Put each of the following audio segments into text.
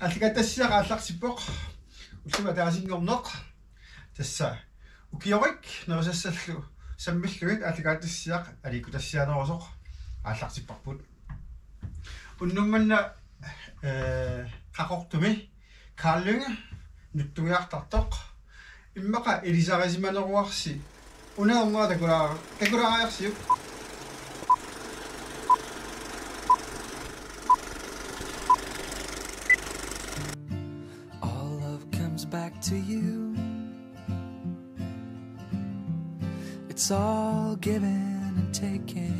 алликатассиаqa алларсиппоq уллума таасингорнеq тасса укиорик нерисассаллу саммиллугит алликаатассиақ аликутассианерусоq аалларсиппарпут уннумманна qaqortumi Karlynge nuttунgiartartoq иммаqa илисарисиманеруарси унаернера такулаариарсиук All love comes back to you. It's all given and taken.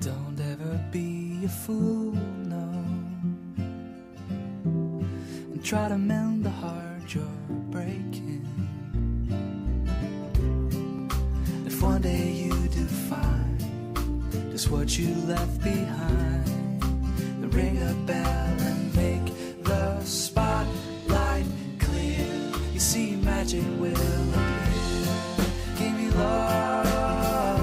Don't ever be a fool, no, and try to mend the heart you're breaking. If one day you do find just what you left behind, then ring a bell and make the spotlight clear. You see magic will appear. Give me love,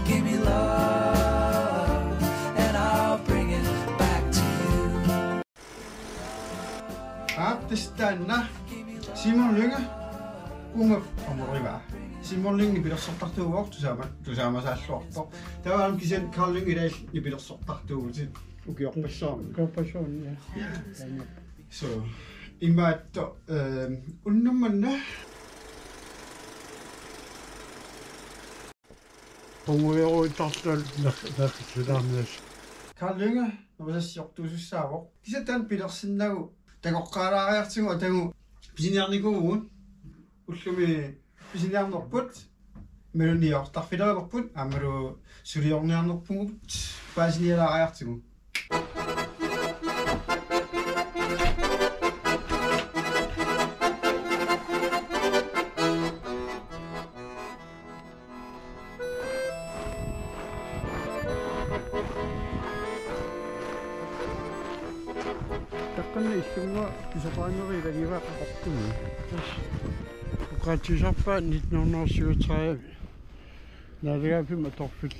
give me love, and I'll bring it back to you. Aaptistaanna Simon Lynge unga omoriva Simon Lynge bilersortartuugoq tusaamasaalluartoq tavaam kisen Carl Lynge ilaal nibilersortartuugutit ukiorpassaarmi ja. so immaatto unnummanna Pungueruitartal naqqilaarnas Carl Lynge navasassiortuusussaavoq kisataan pilersinnagu tagoqqaalaariartigu atagu pisiniarnikuugun ullumi pisiniarnerput meluniortarfilerelerput aamalu suliorniarnerpungut paasinialaariartigu taqqanna иллунга писапаанери лагивааққартуми тас уқатсисарпаа 1937 налагаапима торфил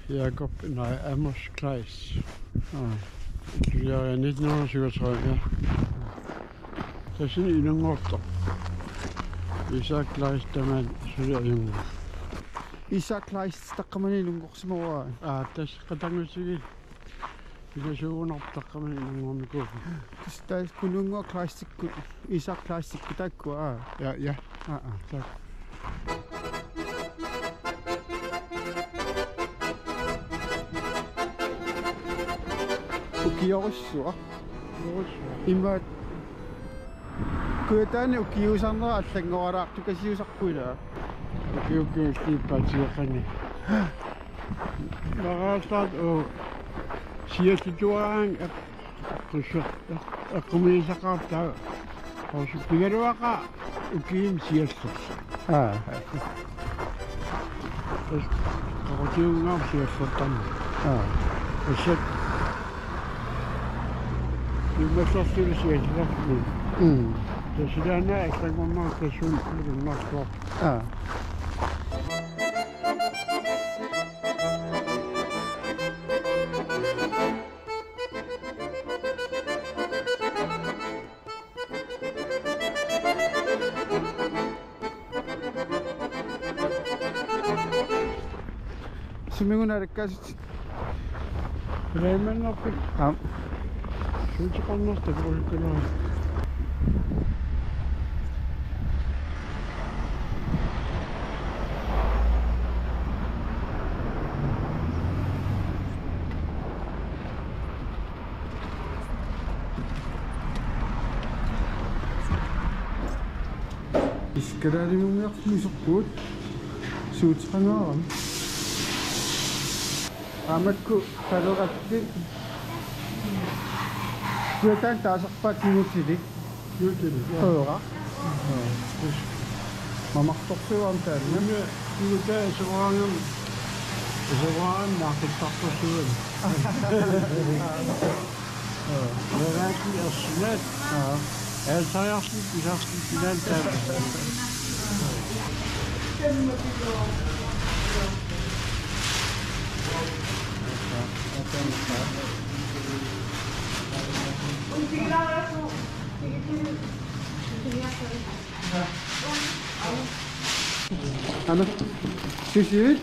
Jakob nej Amos Kleis ja 1937 ja tasin inungortor Isaac Kleis taman suliajungu Isaac Kleis taqqamani lungorsimawaa tas qatangusigil Ilasuunertarqamani inungorniku taas kunungo Kleistikku Isaac Kleistikku takkua ja tak ukiorissua imma kuetaani ukiusarnera allangoralaartu kasiusarpuilaa ukiukiullippaatiaqani naraataat o siasituaraan aqumiisaqaartaa osu pigaruaqa ukiim siassorsa qaqutiungaam siassortanna assat immassorsilu siasirarlu tasilaana allangornaa kassuun ulunnaartuar Sumingunarikkasit Reimannerpik suutiqarnerta kuulkunaa iskalaalimungiarlusorpuut suutiqangaram amatku taleralli kuetaan taasarpaat ningutilik ööra mamartorsuam taanna nuutaa suwaangam suwaan naaqittartorsuun Leraaki assunaat aalsariarlik pisarlik pilaan taapa Ano? Sisirit?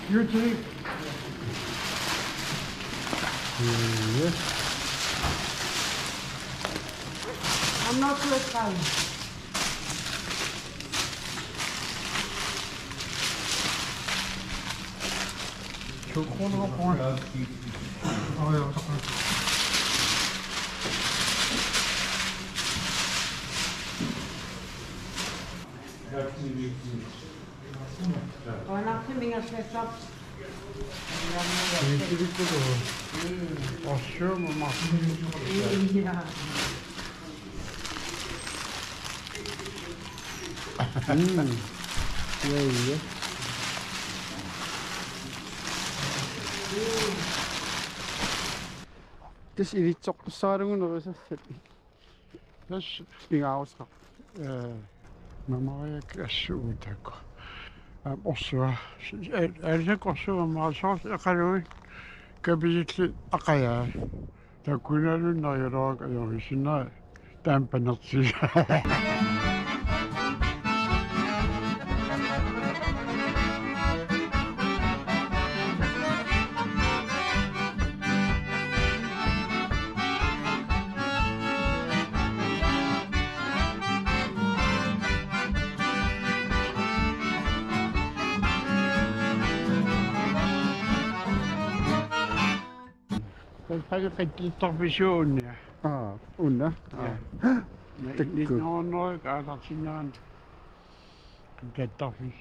Usually, Yes. I'm not with time. 조건으로 보면. 아, 잠깐. Anak seminggu sesok. Sisirit도 어시면 막 Iya. 예. Dus in die topbestuiving nog eens zitten. Dus In Oost. mamma kassu tako. Ossa erse kosu masos akaru kabitli akaya. Takunalu na yoro kayo sina tampanatsi. Saya kecil vision ya. Ah, una. Niet nooit uit dat zien getafis.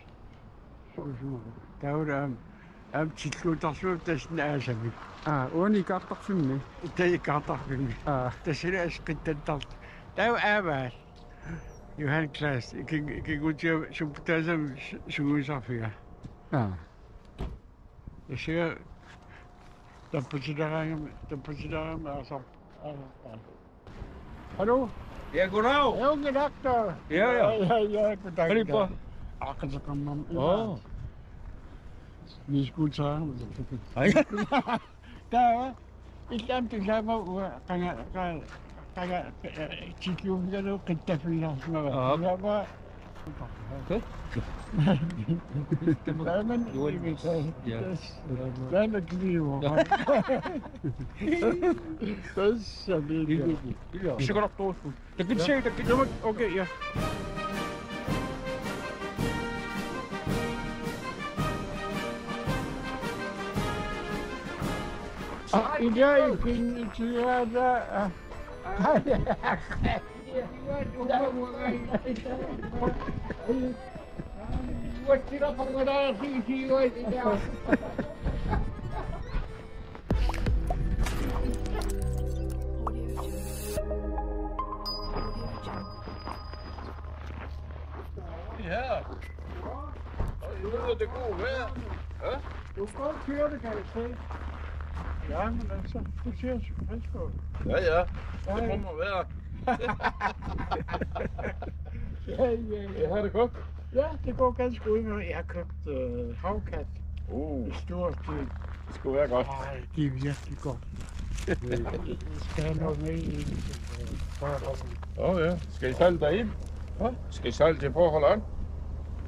Daar zit dat soort tussen ijzer. Ah, die kan toch vinden? Dat kan toch niet. Ah, Dat is er dat. Daar hebben. Je hebt klas. Ik moet je zo betezen zo goed afvia. ah. Dus je dan moet je daar maar zo. Hallo? Ja, goddag. Heel dokter. Ja, ja. Ja, bedankt. Halipa. Akan sa kamam. Oh. Ni school sa. Ay. Kaya, ilan tigama kaya chikyo gano kita filas na. Ah. Ba? Okay. Daman Ja. daman kiliwo. Das sabi. Ja. Siguro to. The good say, the good. Okay, yeah. Iya, ada. What did I put on? Ja. Det går vejr. Ja. Du skal køre det, kan jeg se. Ja, men altså, du ser så frisk ud. Ja, ja. Det må man være. Ja. Har det godt? Ja, det går ganske udmærket. Jeg har købt havkat. Stort. Det skulle være godt. Ej, det er virkelig godt. Jeg skal have noget med i Ja. Skal I sejle derind? Hvad? Skal I sejle til Pårholland?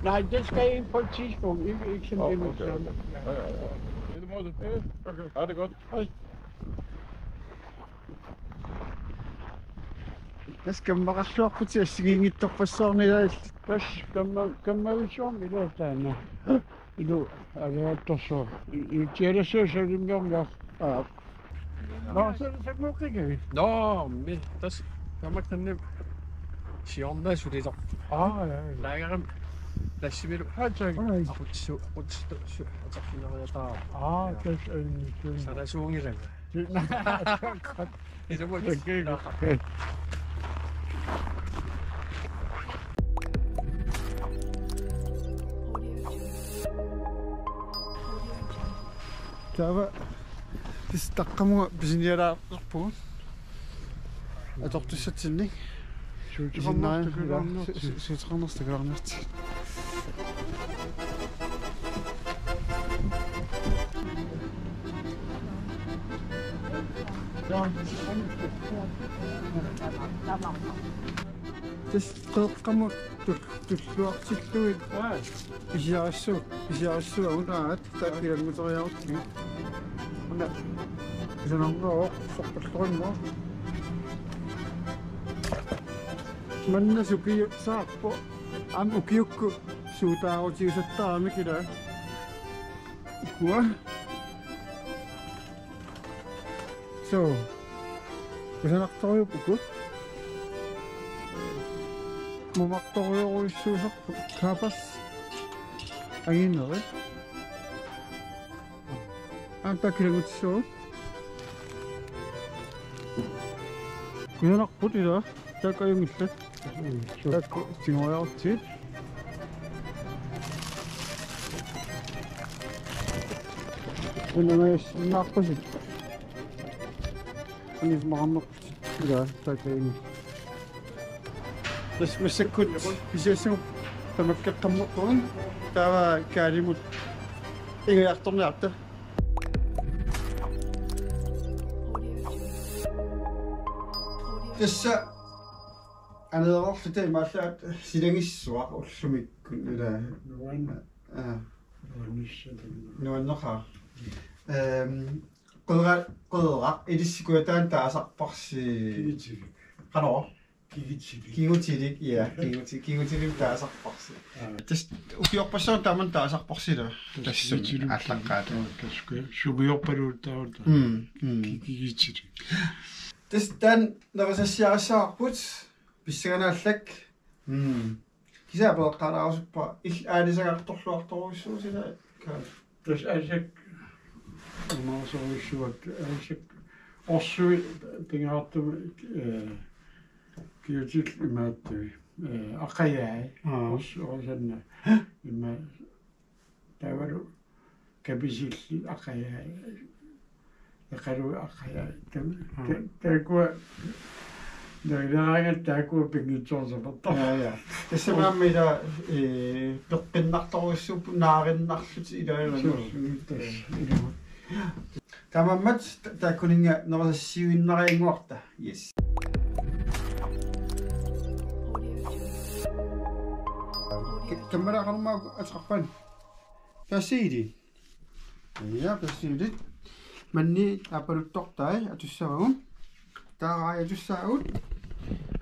Nej, det skal ind på et tidspunkt. Ikke sådan Okay. lidt sådan. Ja. Det er det måde. Okay. Ha' det godt. Hej. Das kan maar zo goed zijn. Ze ging niet toch verstaan. Bas, kan man zo med det där? Du, jag vet så. Inte så så det går jag. Ja. Nå, så det går ikke. No, das kann man dann 시험에 수리적 Ah, ja. 나이가는 날씨비로 Altså, 아버지 어차피 나가다 det er en 사다 수홍이래. 이제 뭐 Okay. Tava. Dus dat kan maar bezineren op. Het op te zetten niet. Zo Is het nou? Zo het gewoon als de grond. This toqqamut tulluartilluit isiarissu unaat taakkilanguteriarutki una isanarnoo sorpallorunno manna sukiu saappo am ukiukku suutaarutiusattaarmi kila kua so isanartoriupukku mumaktoriuruissuusarpu kaapas anginneri taakkilangutissuut isanarput ila taakajungillat taakku tingoriartiit naaqqusit anismaqarnerput ila taakajungillat das masakkut isiassuguk tamakkaqqammuqquun taava kaalimut ingaartorniarta tassa aneerorluta imaallaat silangissuaq ullumikkun ila nuanneqaa qodera ilissikuataan taasarparsi qanora kigutilik ja kigutilik taasarparsi tas ukiorpassaun taaman taasarparsila tassum allaqqaat subiorpaluuttaarta kigitilik tas tan nerasassiarissаарput pissaganaallak kisaapeeqqaalaarusuppa aalisagaartorluartoruissuusila tas asak maasoruissuat asak orsui pingaartum kiutil imaattui aqayaai orsanna imma tavaru kapisilli aqayaai yaqalu aqayaai taakua naarangat taakua pingitsoorsaparta ja tassamaamila peqqinnartoruissup naarinnarlut ilaanus tamammat taakkuninga nerasassiuinnarianguarta yes kammaraqarmaa atqarpan taasiili ja taasiilit manni apaluttortai atussavagun taarai atussaauut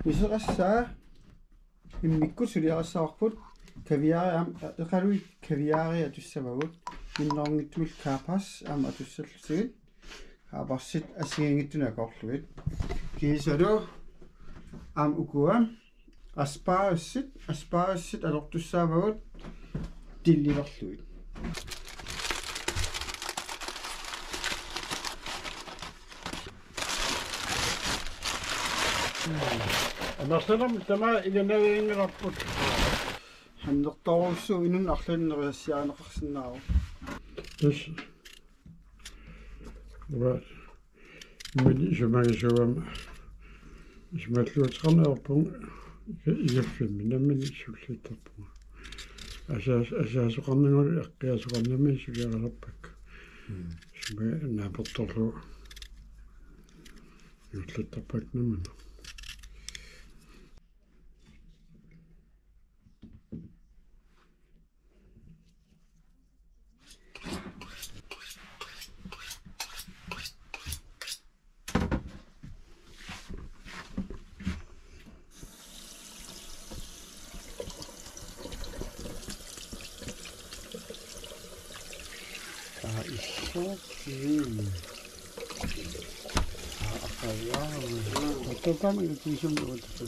miseqassaa immikkut suliaqassaavarput kaviari am eqalui kaviari atussavagut minnerngittumil kaapas am atussallusigit kaaparsit assigiingittuna kiisalu am ukua asparagussit alortussaavagut tillilerluit анарсалам тама иганавингерарпут ханнерторуссу инун арланнериассиаанеқарсинаару тас вот мини жумагисуам исматлуутеқарнеерпун игаффимми наммини суллиттарпуга асаасоқарнагули эққиасоқарнами сулиаралерпак сима наапорторлу юллаттарпак наммина Totam ilutisum dotu.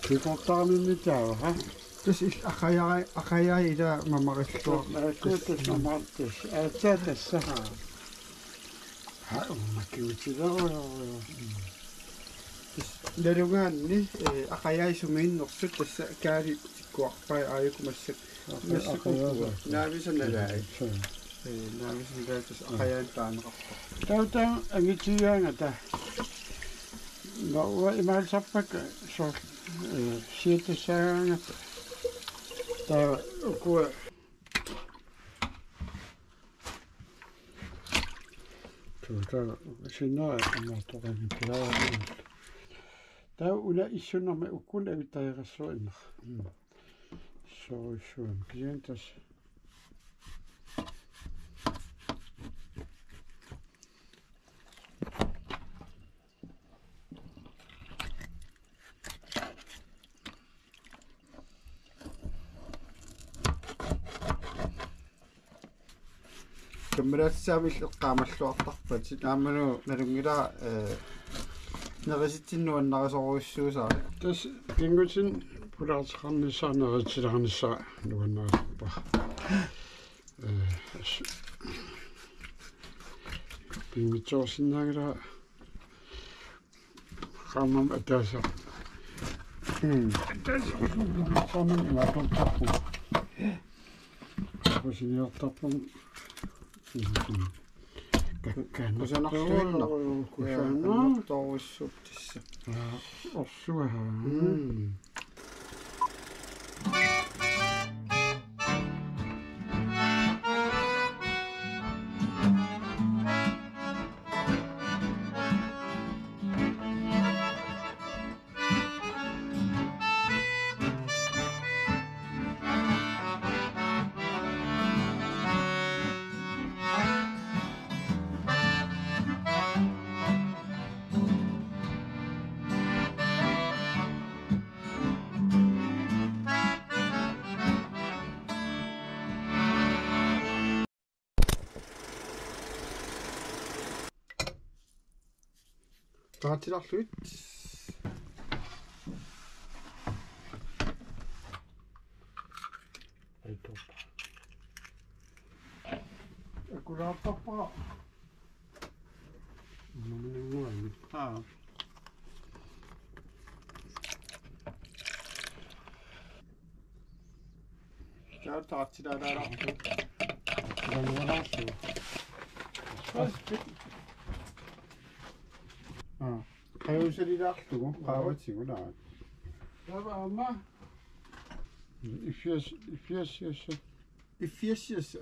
Kiportaarmi mittaa ha. tas aqayai ila mamarilluar Kuutas mamartis. Atsaatassa ha. Ha ummakiutilaru. lalungaanni aqayai sumiinnersut tassa kaali tikkuarpai aayukumassat naavisanalai naavisanalai tas aqayai taaneqarpa Tauta angitiyaangata. No imalsappak so siitasaangata. Tää ukua tuota sinä mahtoqani pilaaruun tau una issunnermi ukkuna vitaiqassuinna soissuun kientas камерассаамил эққаамаллуартарпат ситааману налунгила нериситсиннуаннарисоруйссуусаа тас пингутин пулаартеқарнissaанеритсиларнissaa нуаннерисарпа пингутсоорсиннаагила qamam ataasa qamam imatortarpu qusiniortarpum кусанарлуинна кусааннарторуссуп тисса орсуаха таатиларлуит айто акулааппа нумуани жаа таатилаалаарлу рануараасу қаюусалилаарлугу qaavатигулаа тава ама ифиас иффиассиас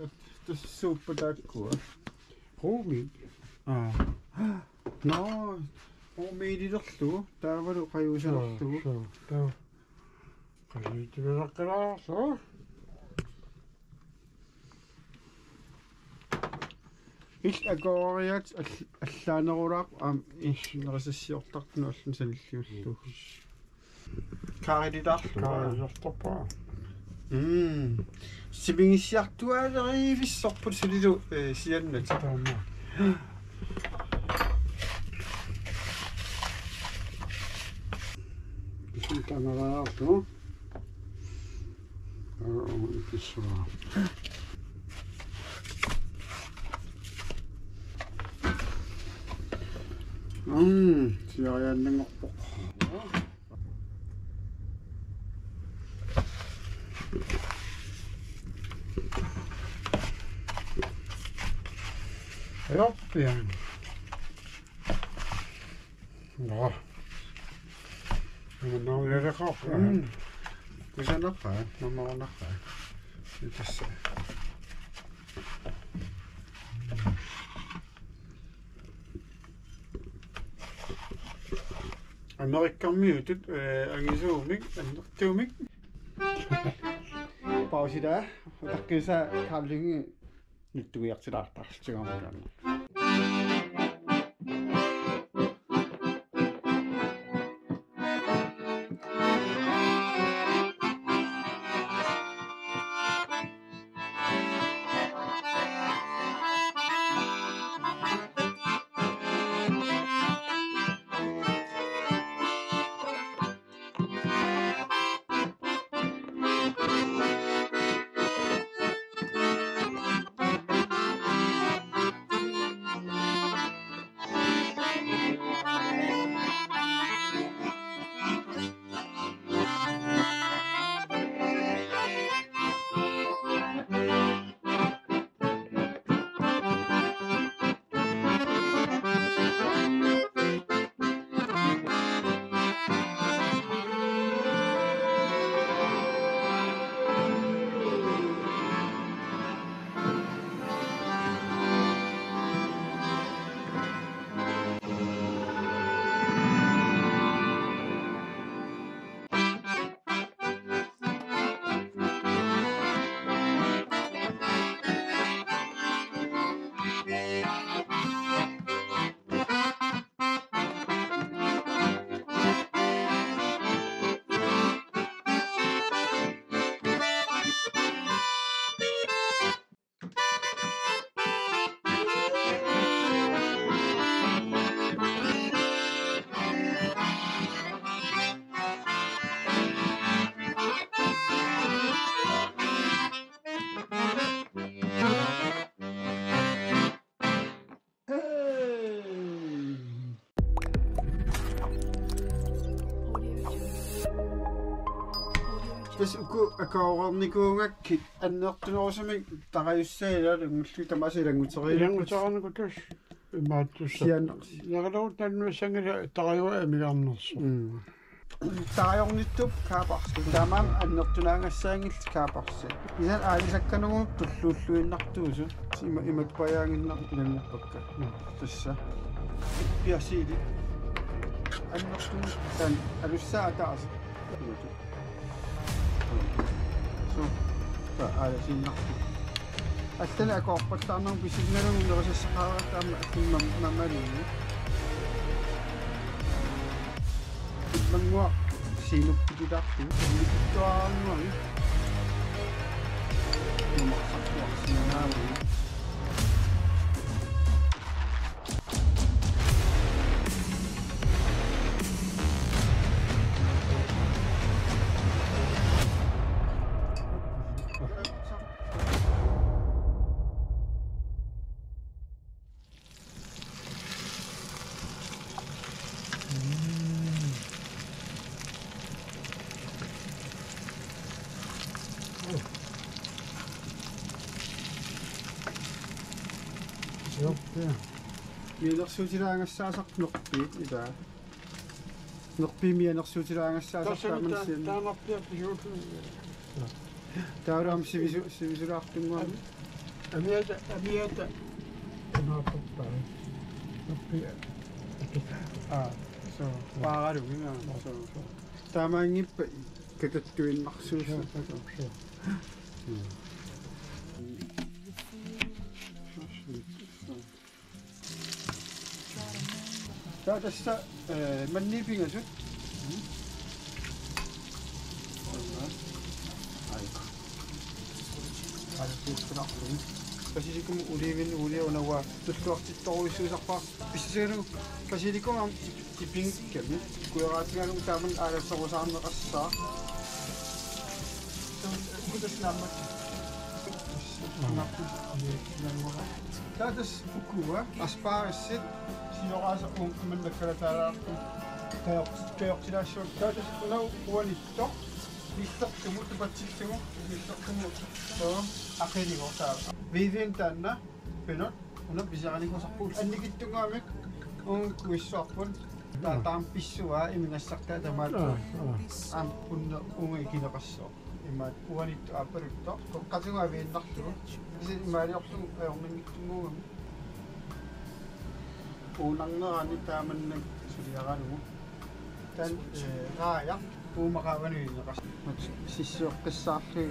тассууппатааккуа руми ноо омиилилерлугу таавалу қаюусалерлугу тава qaliitileraqqilaarso ил акоориат аллаанерулаақ аам нерисассиортартну аллун салиллиуллу каарилилаарлу каарилэрторпа симингиссиартуалеривиссорпут сулилу сианнат таама исинтанараарту икиссуа сиарианнангорпоқ Joppian. No. No oli se koppa. кусанерпаа мамаорнарпаа итасса америккармиутут агисуумик аннертуумик паусида таккиса каллинги ниттугиартилаартарлтигаамакаана Täs uku akaornikuungakki anneertunorusamik taqajussaailaa ngullu tamasilanguterilu. Ilanguterinuku tus imaattussa. Naqalu tannussangila taqajua migarnersu. Taajornittup kaaparsu. Tamam anneertunaangassaangilti kaaparsi. Isan aalisakkanugu tulluulluinnartuusu. Imakpajaanginnar ilannerpakka. Tassa. Piasiili. Anneertunu tan alussaa taas. Aalasinartu. Attana akoorpattaarnarmu pisinnalugu nerussassaqaarattaama mammalugu. Mangua sinuppitartu nikittuaarnuami. Numarsartuarsinaamu. Mianersuutilaangassaasak nerpiit ila. Nerpi mianersuutilaangassaasak taamansian. Taanarpiat juutu. Taaram sivisulaartunguami. Abiata. Naappa. Nerpi. So paaraluga. So taamaangippa katattuinnarsuusa. Tässä mannipingasut. Aika. Alkuuskulaarlun. Basilikum uliua unawaa tusluartittoruissuusarpaa pissisaganu basilikum am tipinkkami kueraatigalum taaman aalassarusaarneqassaa. Kutasnaammat. Tätäs fukua asparassit sijoraasa unkkuman nakkalataalaartu teoqtilaassuut tätäs unau uanitto lissartumu tupatsilltumu lissartumu aqiligoortaa viivin taanna pinot una pisaqanikosarpuul annikittungaamik kuissuarpun taam pissua imingassartaa tamaattu ampunna unga ikineqassoo imaat uanittu aaparutto qoqqatunga aviinnartugu isin imaaliorlu aorningittunguugami uunarnerani taamannak suliaranugu tan raaya uumaqaavanuyinneqas sissuoqqissaarlu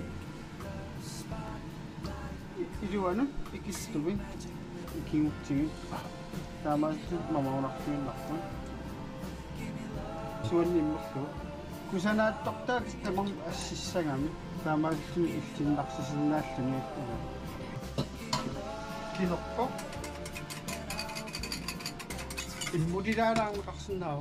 iluanu ikistuvin ikinguttigin taamaasut mamaunartuinnarpun suannimmerlu kusanaattortaat tamam assissagami taamaasut illinnarsisinnaallugi kinerpo immutilaalaangeqarsinnaa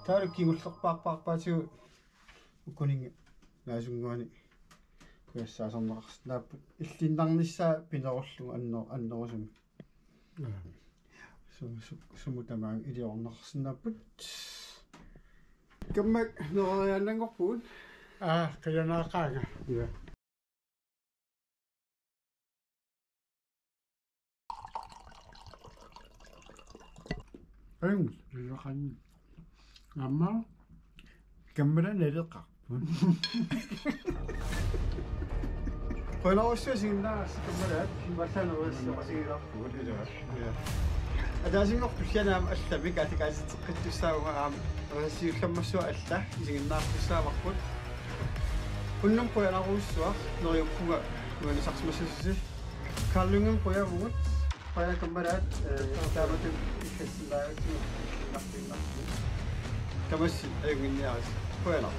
taaruk kingullerpaarpaarpaatigu ukkuninga naasunguani kuyassaasorneqarsinnaappu illinnarnissaa pinerullugu annerusumi sumutamaang iliorneqarsinnaapput kammak nereriaannangorpuun kajanaaqaanga. Ja. Ayun, Iloqan. Amma kammala naleqqarpun. Qolarussasiginnaas kammalaat immallaneriussaqasigilarpuun ilaa. Ja. Adaasinngortullanaam allamik atikaasitteqqittussaaunga aam rassiullammassua alla isiginnaartussaamaqput. Unnum qoyanaruussua neriukkuga nuanisarsimassassi kallungum qoyavugut qoya kammalaat taamatun ikkassilaagatu nartinartu kamassi ayunginniaras qoyana